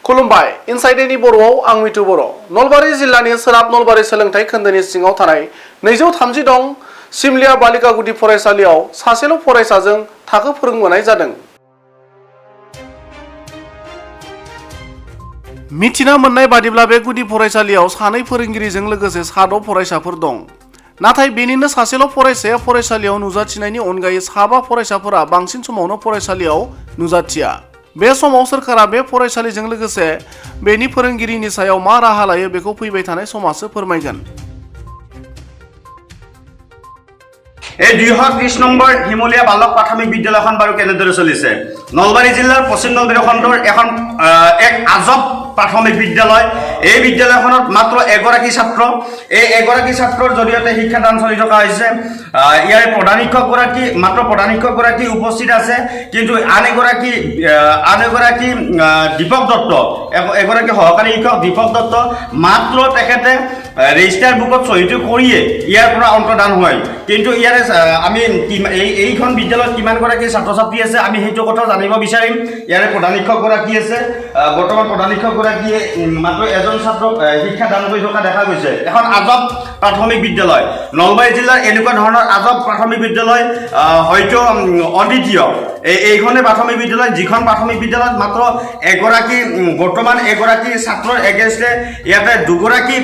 खुलुमबाय inside any बर'आव आं मिथु बर'। नलबारि जिल्लानि सोनाब नलबारि सोलोंथाइ खोन्दोनि सिङाव थानाय 230 दं सिमलिया बालिका गुदि फरायसालियाव सासेल' फरायसाजों थाखो फोरोंबोनाय जादों। मिथिना मोननाय बादिब्ला बे गुदि फरायसालियाव सानै फोरोंगिरिजों लोगोसे 6 फरायसाफोर दं। नाथाय बेनिनो सासेल' फरायसाया फरायसालियाव नुजाथिनायनि अनगायै 7 फरायसाफोरा बांसिन समावनो फरायसालियाव नुजाथिया। बे समाव सोरखारा बे फरायसालिजों लोगोसे बेनि फोरोंगिरिनि सायाव मा राहा लायो बेखौ फैबाय थानाय समासो फोरमायगोन। এই 230 নম্বৰ হিমলীয়া বালক প্ৰাথমিক বিদ্যালয়খন বাৰু কেনেদৰে চলিছে? নলবাৰী জিলাৰ পশ্চিম নলবাৰী খণ্ডৰ এখন এক আজব প্ৰাথমিক বিদ্যালয়। এই বিদ্যালয়খনত মাত্ৰ এগৰাকী ছাত্ৰ, এই এগৰাকী ছাত্ৰৰ জৰিয়তে শিক্ষাদান চলি থকা হৈছে। ইয়াৰ প্ৰধান শিক্ষকগৰাকী মাত্ৰ প্ৰধান শিক্ষকগৰাকী উপস্থিত আছে, কিন্তু আন এগৰাকী দীপক দত্ত, এগৰাকী সহকাৰী শিক্ষক দীপক দত্ত মাত্ৰ তেখেতে ৰেজিষ্টাৰ বুকত চহীটো কৰিয়ে ইয়াৰ পৰা অন্তৰ্ধান হয়। কিন্তু ইয়াৰে আমি এইখন বিদ্যালয়ত কিমানগৰাকী ছাত্ৰ ছাত্ৰী আছে আমি সেইটো কথা জানিব বিচাৰিম। ইয়াৰে প্ৰধান শিক্ষকগৰাকী আছে, বৰ্তমান প্ৰধান শিক্ষকগৰাকীয়ে মাত্ৰ এজন ছাত্ৰক শিক্ষাদান কৰি থকা দেখা গৈছে। এখন আজব প্ৰাথমিক বিদ্যালয়, নলবাৰী জিলাৰ এনেকুৱা ধৰণৰ আজব প্ৰাথমিক বিদ্যালয় হয়তো অদ্বিতীয়। এইখনে প্ৰাথমিক বিদ্যালয়, যিখন প্ৰাথমিক বিদ্যালয়ত মাত্ৰ বৰ্তমান এগৰাকী ছাত্ৰৰ এগেইনষ্টে ইয়াতে দুগৰাকী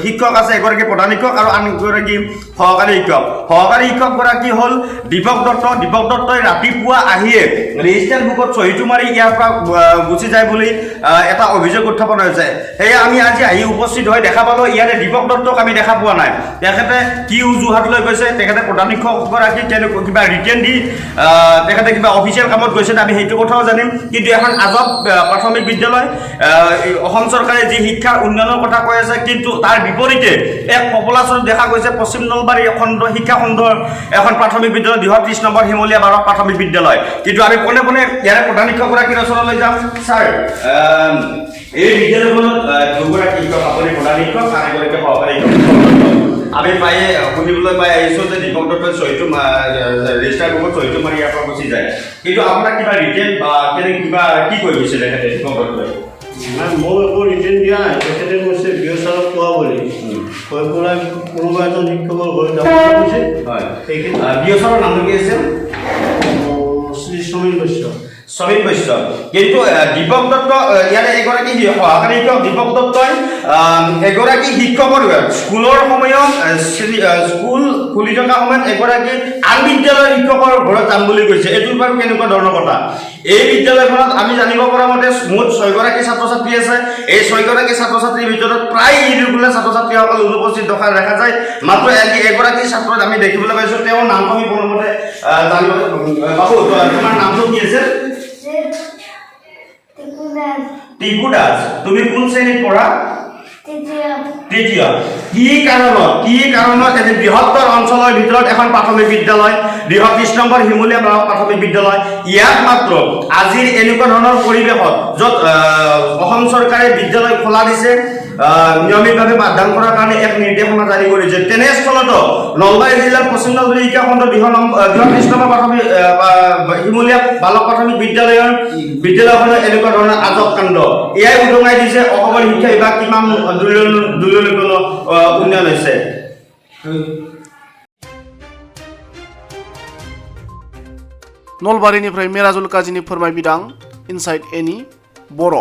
শিক্ষক আছে, এগৰাকী প্ৰধান শিক্ষক আৰু আন এগৰাকী সহকাৰী শিক্ষক। সহকাৰী শিক্ষকগৰাকী হ'ল দীপক দত্ত। দীপক দত্তই ৰাতিপুৱা আহিয়ে ৰেজিষ্টাৰ বুকত চহীটো মাৰি ইয়াৰ পৰা গুচি যায় বুলি এটা অভিযোগ উত্থাপন হৈছে। সেয়ে আমি আজি আহি উপস্থিত হৈ দেখা পালোঁ ইয়াতে দীপক দত্তক আমি দেখা পোৱা নাই। তেখেতে কি অজুহাত লৈ গৈছে, তেখেতে প্ৰধান শিক্ষকগৰাকী কিবা ৰিটেন দি তেখেতে কিবা অফিচিয়েল কামত গৈছে, আমি সেইটো কথাও জানিম। কিন্তু এখন আজব প্ৰাথমিক বিদ্যালয়, অসম চৰকাৰে যি শিক্ষাৰ উন্নয়নৰ কথা কৈ আছে, কিন্তু তাৰ বিপৰীতে এক পপুলাছন দেখা গৈছে পশ্চিম নলবাৰী শিক্ষা খণ্ডৰ এখন প্ৰাথমিক বিদ্যালয় 230 নম্বৰ হিমলীয়া বালক প্ৰাথমিক বিদ্যালয়। কিন্তু আমি পোনে পোনে ইয়াৰে প্ৰধান শিক্ষকগৰাকীৰ ওচৰলৈ যাম। ছাৰ, এই বিদ্যালয়খনত দুগৰাকী শিক্ষক, আপুনি প্ৰধান শিক্ষক আৰু এগৰাকী সহকাৰী শিক্ষক। আমি শুনিবলৈ পাই আহিছোঁ যে দীপক দত্তই চহীটো ৰেজিষ্টাৰ বুকত চহীটো মাৰি ইয়াৰ পৰা গুচি যায়, কিন্তু আপোনাক কিবা ৰিটেন বা কিবা কি কৈ গৈছিলে তেখেতে দীপক দত্তই? মোক একো ৰিটেন দিয়া নাই। তেখেতে কৈছে বিঅ'চাৰক কোৱা বুলি কৈ পেলাই কোনোবা এজন শিক্ষকৰ ঘৰত যাব কৈছে। হয়, সেইখিনি বিঅ'চাৰৰ নামটো কি আছিল? শ্ৰী সমীৰ বৈশ্য। সমীৰ বৈশ্য। কিন্তু দীপক দত্ত ইয়াৰে এগৰাকী সহকাৰী শিক্ষক দীপক দত্তই এগৰাকী শিক্ষকৰ স্কুলৰ সময়ত স্কুল খুলি থকা সময়ত এগৰাকী আন বিদ্যালয়ৰ শিক্ষকৰ ঘৰত যাম বুলি কৈছে। এইটো বাৰু কেনেকুৱা ধৰণৰ কথা? এই বিদ্যালয়খনত আমি জানিব পৰা মতে মুঠ 6গৰাকী ছাত্ৰ ছাত্ৰী আছে। এই 6গৰাকী ছাত্ৰ ছাত্ৰীৰ ভিতৰত প্ৰায় ইৰেগুলাৰ ছাত্ৰ ছাত্ৰীসকল অনুপস্থিত দেখা যায়। মাত্ৰ এগৰাকী ছাত্ৰত আমি দেখিবলৈ পাইছোঁ, তেওঁৰ নামটো আমি কোনোমতে জানিব। বাবু, তোমাৰ নামটো কি আছে? টিকু দাস। তুমি কোন শ্ৰেণীত পঢ়া? তৃতীয়। কি কাৰণত এটি বৃহত্তৰ অঞ্চলৰ ভিতৰত এখন প্ৰাথমিক বিদ্যালয় 230 নম্বৰ হিমলীয়া বালক প্ৰাথমিক বিদ্যালয়, ইয়াত মাত্ৰ আজিৰ এনেকুৱা ধৰণৰ পৰিৱেশত য'ত অসম চৰকাৰে বিদ্যালয় খোলা দিছে, নিয়মিতভাৱে পাঠদান কৰাৰ কাৰণে এক নিৰ্দেশনা জাৰি কৰিছে, তেনেস্থলতো নলবাৰী জিলাৰ পশ্চিম নলবাৰী শিক্ষা খণ্ডৰ 230 নম্বৰ প্ৰাথমিক হিমলীয়া বালক প্ৰাথমিক বিদ্যালয়খনৰ এনেকুৱা ধৰণৰ আজব কাণ্ড। এয়াই উদঙাই দিছে অসমৰ শিক্ষা বিভাগ কিমান দুৰ্নীতিপূৰ্ণ উন্নয়ন হৈছে। नलबारिनिफ्राय मेराजुल काजीनि फोरमायबिदां इनसाइड एनि बर'।